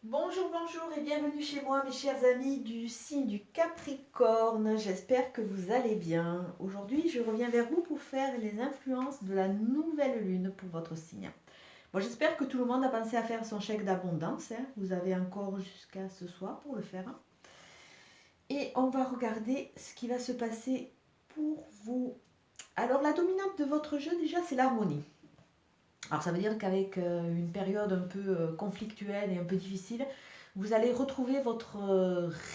Bonjour, bonjour et bienvenue chez moi mes chers amis du signe du Capricorne. J'espère que vous allez bien. Aujourd'hui, je reviens vers vous pour faire les influences de la nouvelle lune pour votre signe. Bon, j'espère que tout le monde a pensé à faire son chèque d'abondance, hein. Vous avez encore jusqu'à ce soir pour le faire. Et on va regarder ce qui va se passer pour vous. Alors, la dominante de votre jeu, déjà, c'est l'harmonie. Alors ça veut dire qu'avec une période un peu conflictuelle et un peu difficile, vous allez retrouver votre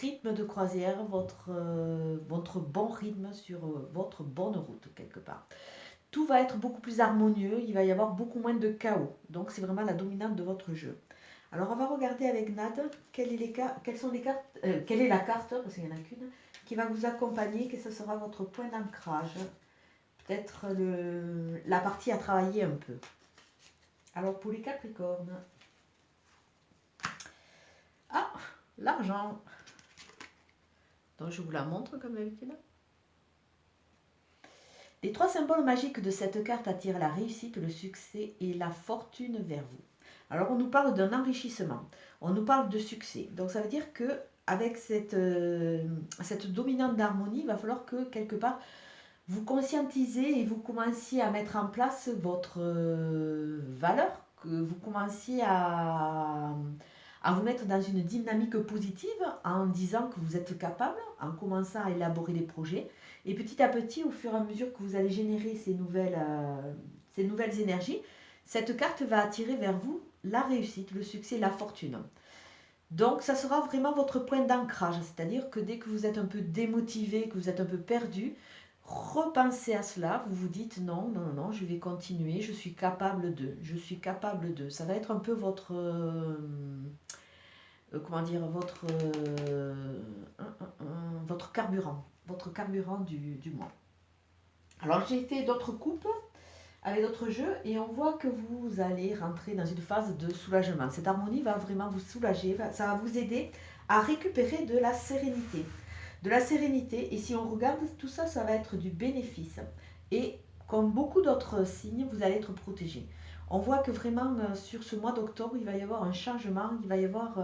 rythme de croisière, votre bon rythme sur votre bonne route quelque part. Tout va être beaucoup plus harmonieux, il va y avoir beaucoup moins de chaos. Donc c'est vraiment la dominante de votre jeu. Alors on va regarder avec Nad quelles sont les cartes, quelle est la carte, parce qu'il n'y en a qu'une, qui va vous accompagner, que ce sera votre point d'ancrage. Peut-être la partie à travailler un peu. Alors pour les Capricornes, ah, l'argent. Donc je vous la montre comme d'habitude. Les trois symboles magiques de cette carte attirent la réussite, le succès et la fortune vers vous. Alors on nous parle d'un enrichissement, on nous parle de succès. Donc ça veut dire que avec cette dominante d'harmonie, il va falloir que quelque part vous conscientisez et vous commenciez à mettre en place votre valeur, que vous commenciez à vous mettre dans une dynamique positive en disant que vous êtes capable, en commençant à élaborer des projets. Et petit à petit, au fur et à mesure que vous allez générer ces nouvelles énergies, cette carte va attirer vers vous la réussite, le succès, la fortune. Donc ça sera vraiment votre point d'ancrage, c'est-à-dire que dès que vous êtes un peu démotivé, que vous êtes un peu perdu, repensez à cela, vous vous dites non, non, non, je vais continuer, je suis capable de, je suis capable de. Ça va être un peu votre, comment dire, votre carburant du mois. Alors j'ai fait d'autres coupes avec d'autres jeux et on voit que vous allez rentrer dans une phase de soulagement. Cette harmonie va vraiment vous soulager, ça va vous aider à récupérer de la sérénité. De la sérénité, et si on regarde tout ça, ça va être du bénéfice. Et comme beaucoup d'autres signes, vous allez être protégé. On voit que vraiment sur ce mois d'octobre, il va y avoir un changement, il va y avoir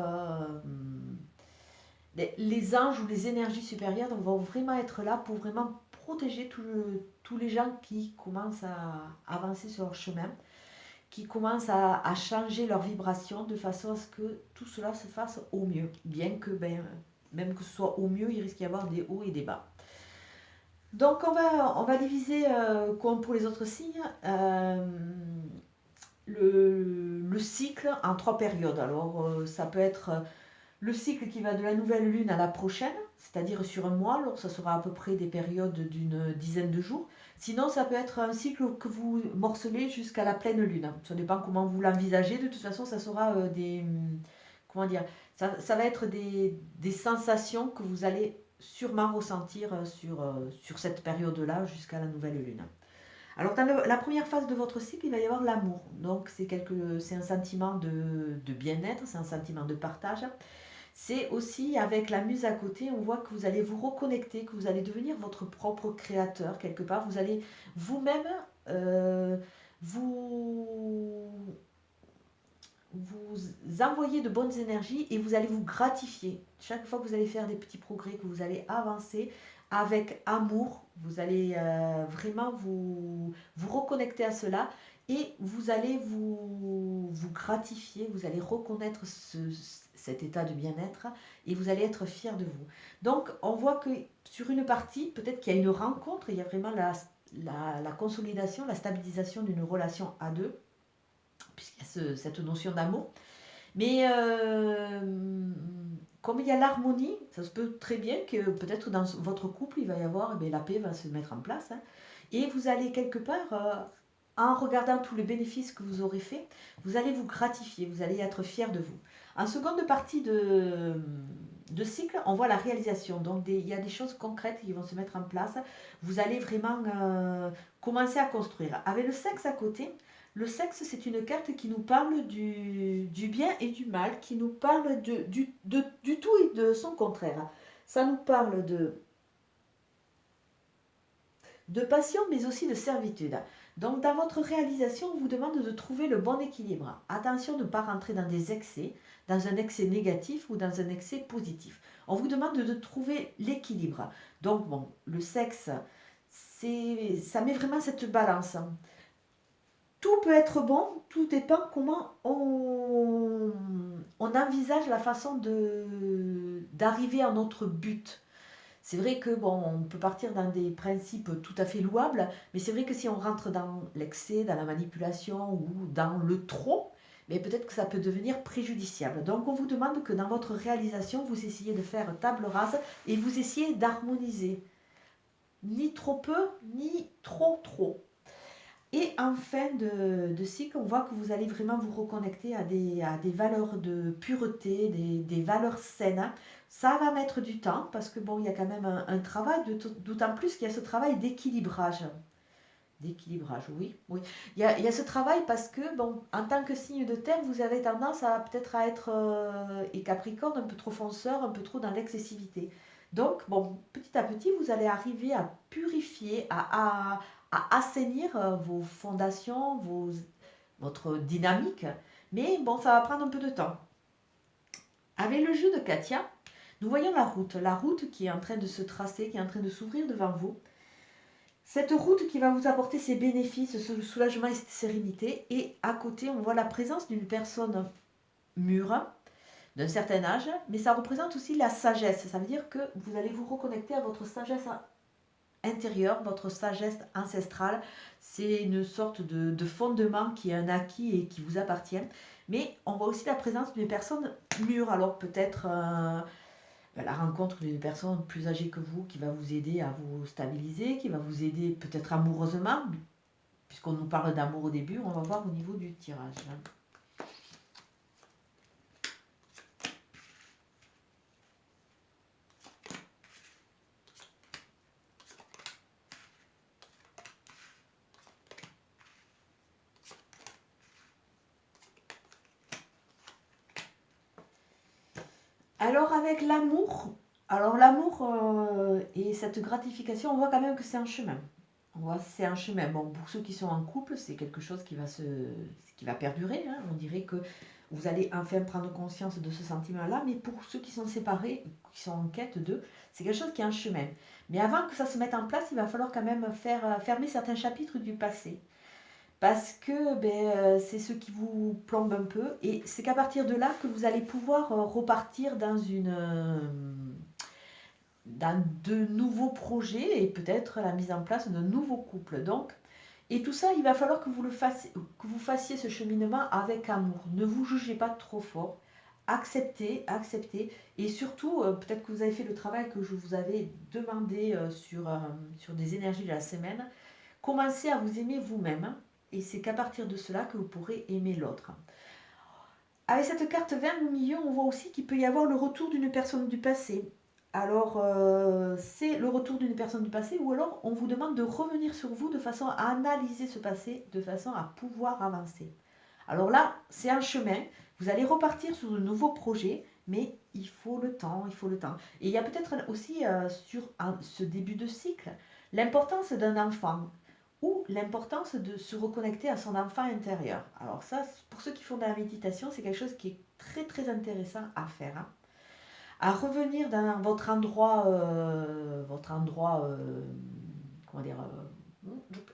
les anges ou les énergies supérieures vont vraiment être là pour vraiment protéger tous les gens qui commencent à avancer sur leur chemin, qui commencent à changer leur vibration de façon à ce que tout cela se fasse au mieux. Bien que, même que ce soit au mieux, il risque d'y avoir des hauts et des bas. Donc on va diviser, comme pour les autres signes, le cycle en trois périodes. Alors ça peut être le cycle qui va de la nouvelle lune à la prochaine, c'est-à-dire sur un mois, alors ça sera à peu près des périodes d'une dizaine de jours. Sinon, ça peut être un cycle que vous morcelez jusqu'à la pleine lune. Ça dépend comment vous l'envisagez. De toute façon, ça sera comment dire, ça va être des sensations que vous allez sûrement ressentir sur cette période-là jusqu'à la nouvelle lune. Alors, dans la première phase de votre cycle, il va y avoir l'amour. Donc, c'est un sentiment de bien-être, c'est un sentiment de partage. C'est aussi avec la muse à côté, on voit que vous allez vous reconnecter, que vous allez devenir votre propre créateur quelque part. Vous allez vous-même vous, vous envoyer de bonnes énergies et vous allez vous gratifier. Chaque fois que vous allez faire des petits progrès, que vous allez avancer avec amour, vous allez vraiment vous reconnecter à cela et vous allez vous gratifier, vous allez reconnaître cet état de bien-être et vous allez être fier de vous. Donc on voit que sur une partie, peut-être qu'il y a une rencontre, il y a vraiment la consolidation, la stabilisation d'une relation à deux puisqu'il y a cette notion d'amour. Mais comme il y a l'harmonie, ça se peut très bien que peut-être dans votre couple, il va y avoir, la paix va se mettre en place. Hein, et vous allez quelque part, en regardant tous les bénéfices que vous aurez faits, vous allez vous gratifier, vous allez être fier de vous. En seconde partie de cycle, on voit la réalisation. Donc il y a des choses concrètes qui vont se mettre en place. Vous allez vraiment commencer à construire. Avec le sexe à côté, le sexe, c'est une carte qui nous parle du bien et du mal, qui nous parle du tout et de son contraire. Ça nous parle de passion, mais aussi de servitude. Donc, dans votre réalisation, on vous demande de trouver le bon équilibre. Attention de ne pas rentrer dans des excès, dans un excès négatif ou dans un excès positif. On vous demande de trouver l'équilibre. Donc, bon, le sexe, ça met vraiment cette balance. Tout peut être bon, tout dépend comment on envisage la façon d'arriver à notre but. C'est vrai que bon, on peut partir dans des principes tout à fait louables, mais c'est vrai que si on rentre dans l'excès, dans la manipulation ou dans le trop, mais peut-être que ça peut devenir préjudiciable. Donc on vous demande que dans votre réalisation, vous essayez de faire table rase et vous essayez d'harmoniser. Ni trop peu, ni trop. Et en fin de cycle, on voit que vous allez vraiment vous reconnecter à des valeurs de pureté, des valeurs saines. Ça va mettre du temps parce que bon, il y a quand même un travail, d'autant plus qu'il y a ce travail d'équilibrage. D'équilibrage, oui, oui. Il y a ce travail parce que, bon, en tant que signe de terre, vous avez tendance à peut-être à être, et Capricorne, un peu trop fonceur, un peu trop dans l'excessivité. Donc, bon, petit à petit, vous allez arriver à purifier, à assainir vos fondations, votre dynamique. Mais bon, ça va prendre un peu de temps. Avec le jeu de Katia, nous voyons la route qui est en train de se tracer, qui est en train de s'ouvrir devant vous. Cette route qui va vous apporter ses bénéfices, ce soulagement et cette sérénité. Et à côté, on voit la présence d'une personne mûre, d'un certain âge, mais ça représente aussi la sagesse. Ça veut dire que vous allez vous reconnecter à votre sagesse intérieure, votre sagesse ancestrale. C'est une sorte de fondement qui est un acquis et qui vous appartient. Mais on voit aussi la présence d'une personne mûre. Alors peut-être la rencontre d'une personne plus âgée que vous qui va vous aider à vous stabiliser, qui va vous aider peut-être amoureusement, puisqu'on nous parle d'amour au début, on va voir au niveau du tirage. Alors avec l'amour, et cette gratification, on voit quand même que c'est un chemin. On voit c'est un chemin. Bon, pour ceux qui sont en couple, c'est quelque chose qui va perdurer. Hein. On dirait que vous allez enfin prendre conscience de ce sentiment-là. Mais pour ceux qui sont séparés, qui sont en quête d'eux, c'est quelque chose qui est un chemin. Mais avant que ça se mette en place, il va falloir quand même fermer certains chapitres du passé. Parce que c'est ce qui vous plombe un peu. Et c'est qu'à partir de là que vous allez pouvoir repartir dans de nouveaux projets et peut-être la mise en place d'un nouveau couple. Donc, et tout ça, il va falloir que vous fassiez ce cheminement avec amour. Ne vous jugez pas trop fort. Acceptez. Et surtout, peut-être que vous avez fait le travail que je vous avais demandé sur des énergies de la semaine. Commencez à vous aimer vous-même. Et c'est qu'à partir de cela que vous pourrez aimer l'autre. Avec cette carte 20 au milieu, on voit aussi qu'il peut y avoir le retour d'une personne du passé. Alors, c'est le retour d'une personne du passé ou alors on vous demande de revenir sur vous de façon à analyser ce passé, de façon à pouvoir avancer. Alors là, c'est un chemin. Vous allez repartir sur de nouveaux projets, mais il faut le temps, il faut le temps. Et il y a peut-être aussi sur ce début de cycle l'importance d'un enfant ou l'importance de se reconnecter à son enfant intérieur. Alors ça, pour ceux qui font de la méditation, c'est quelque chose qui est très très intéressant à faire. Hein. À revenir dans comment dire,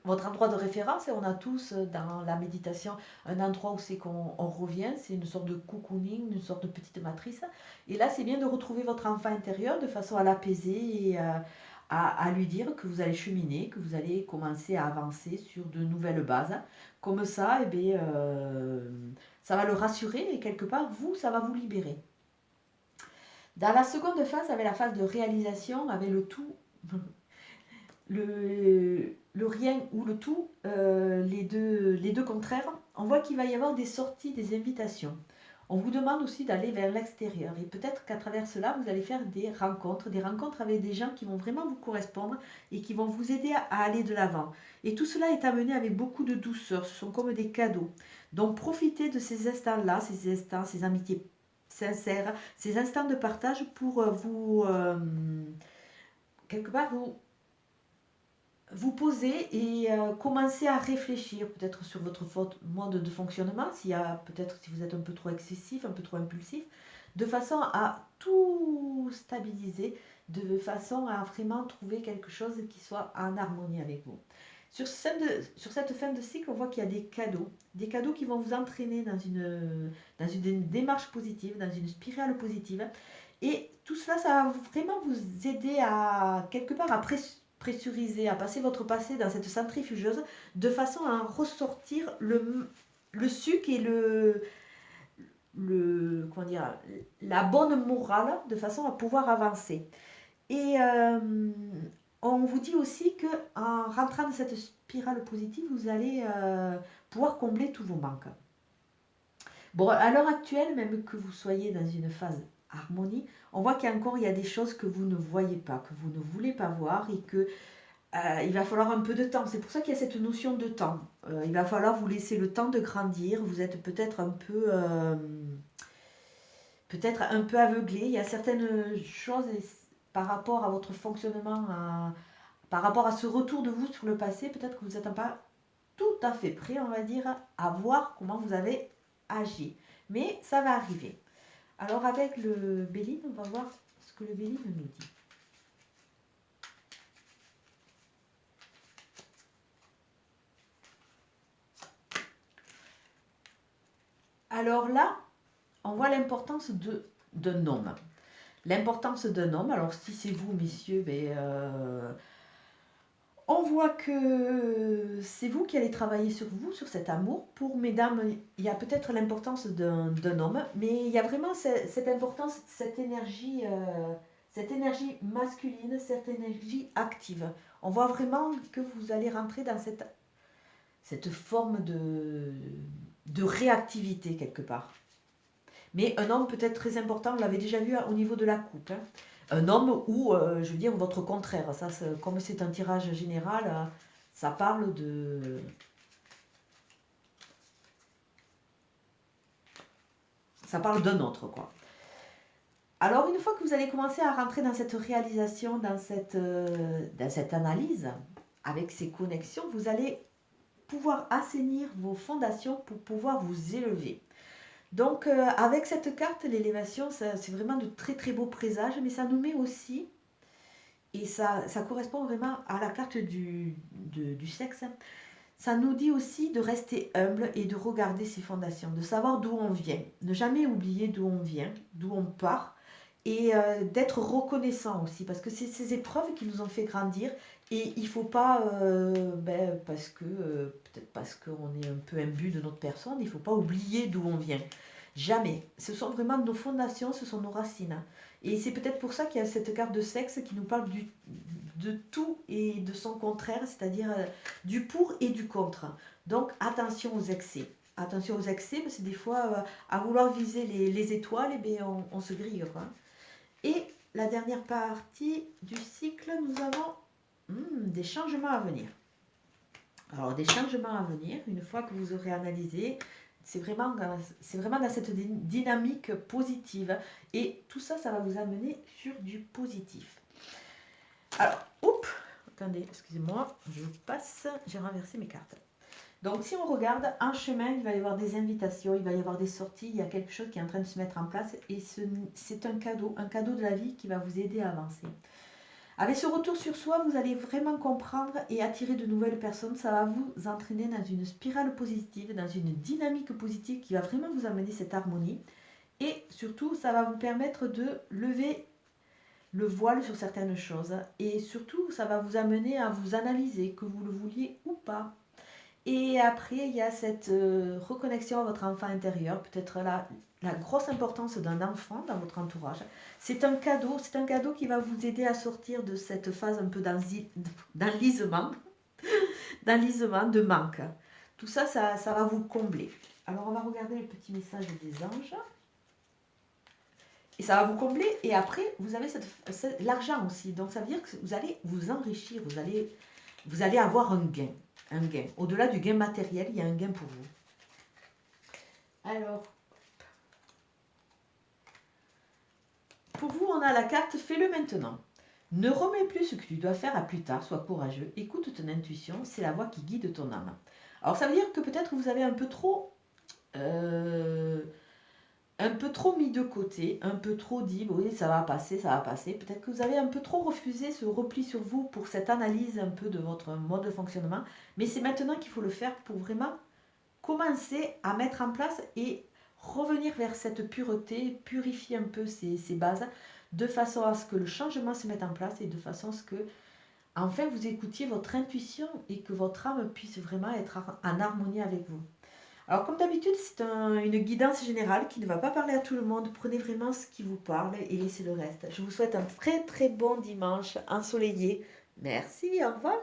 votre endroit de référence. Et on a tous dans la méditation un endroit où c'est qu'on revient, c'est une sorte de cocooning, une sorte de petite matrice. Et là, c'est bien de retrouver votre enfant intérieur de façon à l'apaiser et à lui dire que vous allez cheminer, que vous allez commencer à avancer sur de nouvelles bases. Comme ça, ça va le rassurer et quelque part, vous, ça va vous libérer. Dans la seconde phase, avec la phase de réalisation, avec le tout, le rien ou le tout, les deux contraires, on voit qu'il va y avoir des sorties, des invitations. On vous demande aussi d'aller vers l'extérieur et peut-être qu'à travers cela, vous allez faire des rencontres avec des gens qui vont vraiment vous correspondre et qui vont vous aider à aller de l'avant. Et tout cela est amené avec beaucoup de douceur, ce sont comme des cadeaux. Donc profitez de ces instants-là, ces amitiés sincères, ces instants de partage pour quelque part, vous poser et commencer à réfléchir peut-être sur votre mode de fonctionnement, s'il y a peut-être si vous êtes un peu trop excessif, un peu trop impulsif, de façon à tout stabiliser, de façon à vraiment trouver quelque chose qui soit en harmonie avec vous. Sur cette fin de cycle, on voit qu'il y a des cadeaux qui vont vous entraîner dans une démarche positive, dans une spirale positive. Et tout cela, ça va vraiment vous aider à, quelque part, à pressuriser, à passer votre passé dans cette centrifugeuse, de façon à en ressortir le suc et comment dire, la bonne morale, de façon à pouvoir avancer. Et on vous dit aussi que en rentrant dans cette spirale positive, vous allez pouvoir combler tous vos manques. Bon, à l'heure actuelle, même que vous soyez dans une phase harmonie, on voit qu'il y a des choses que vous ne voyez pas, que vous ne voulez pas voir et que il va falloir un peu de temps. C'est pour ça qu'il y a cette notion de temps. Il va falloir vous laisser le temps de grandir. Vous êtes peut-être un peu aveuglé. Il y a certaines choses par rapport à votre fonctionnement, par rapport à ce retour de vous sur le passé, peut-être que vous n'êtes pas tout à fait prêt, on va dire, à voir comment vous avez agi. Mais ça va arriver. Alors avec le Béline, on va voir ce que le Béline nous dit. Alors là, on voit l'importance d'un homme. L'importance d'un homme, alors si c'est vous, messieurs, on voit que c'est vous qui allez travailler sur vous, sur cet amour. Pour mesdames, il y a peut-être l'importance d'un homme, mais il y a vraiment cette importance, cette énergie masculine, cette énergie active. On voit vraiment que vous allez rentrer dans cette forme de réactivité quelque part. Mais un homme peut être très important, on l'avait déjà vu au niveau de la coupe. Hein. Un homme ou, je veux dire, votre contraire. Ça, comme c'est un tirage général, ça parle de... Ça parle d'un autre, quoi. Alors, une fois que vous allez commencer à rentrer dans cette réalisation, dans cette analyse, avec ces connexions, vous allez pouvoir assainir vos fondations pour pouvoir vous élever. Donc, avec cette carte, l'élévation, c'est vraiment de très très beaux présages, mais ça nous met aussi, et ça correspond vraiment à la carte du sexe, ça nous dit aussi de rester humble et de regarder ses fondations, de savoir d'où on vient, ne jamais oublier d'où on vient, d'où on part, et d'être reconnaissant aussi, parce que c'est ces épreuves qui nous ont fait grandir, et il ne faut pas, peut-être parce qu'on est un peu imbu de notre personne, il ne faut pas oublier d'où on vient. Jamais. Ce sont vraiment nos fondations, ce sont nos racines. Et c'est peut-être pour ça qu'il y a cette carte de sexe qui nous parle de tout et de son contraire, c'est-à-dire du pour et du contre. Donc attention aux excès. Attention aux excès, parce que des fois, à vouloir viser les étoiles, on se grille, quoi. Et la dernière partie du cycle, nous avons des changements à venir. Alors, des changements à venir, une fois que vous aurez analysé, c'est vraiment dans cette dynamique positive. Et tout ça, ça va vous amener sur du positif. Alors, attendez, excusez-moi, je passe, j'ai renversé mes cartes. Donc, si on regarde, en chemin, il va y avoir des invitations, il va y avoir des sorties, il y a quelque chose qui est en train de se mettre en place et c'est un cadeau de la vie qui va vous aider à avancer. Avec ce retour sur soi, vous allez vraiment comprendre et attirer de nouvelles personnes. Ça va vous entraîner dans une spirale positive, dans une dynamique positive qui va vraiment vous amener cette harmonie. Et surtout, ça va vous permettre de lever le voile sur certaines choses. Et surtout, ça va vous amener à vous analyser, que vous le vouliez ou pas. Et après, il y a cette reconnexion à votre enfant intérieur, peut-être la grosse importance d'un enfant dans votre entourage. C'est un cadeau qui va vous aider à sortir de cette phase un peu d'enlisement, de manque. Tout ça, ça va vous combler. Alors, on va regarder le petit message des anges. Et ça va vous combler. Et après, vous avez l'argent aussi. Donc, ça veut dire que vous allez vous enrichir. Vous allez avoir un gain. Un gain. Au-delà du gain matériel, il y a un gain pour vous. Alors, pour vous, on a la carte « Fais-le maintenant ». Ne remets plus ce que tu dois faire à plus tard, sois courageux, écoute ton intuition, c'est la voix qui guide ton âme. Alors ça veut dire que peut-être vous avez euh, un peu trop mis de côté, un peu trop dit, oui, ça va passer, ça va passer. Peut-être que vous avez un peu trop refusé ce repli sur vous pour cette analyse un peu de votre mode de fonctionnement. Mais c'est maintenant qu'il faut le faire pour vraiment commencer à mettre en place et revenir vers cette pureté, purifier un peu ces bases, de façon à ce que le changement se mette en place et de façon à ce que, enfin, vous écoutiez votre intuition et que votre âme puisse vraiment être en harmonie avec vous. Alors, comme d'habitude, c'est une guidance générale qui ne va pas parler à tout le monde. Prenez vraiment ce qui vous parle et laissez le reste. Je vous souhaite un très très bon dimanche ensoleillé. Merci, au revoir.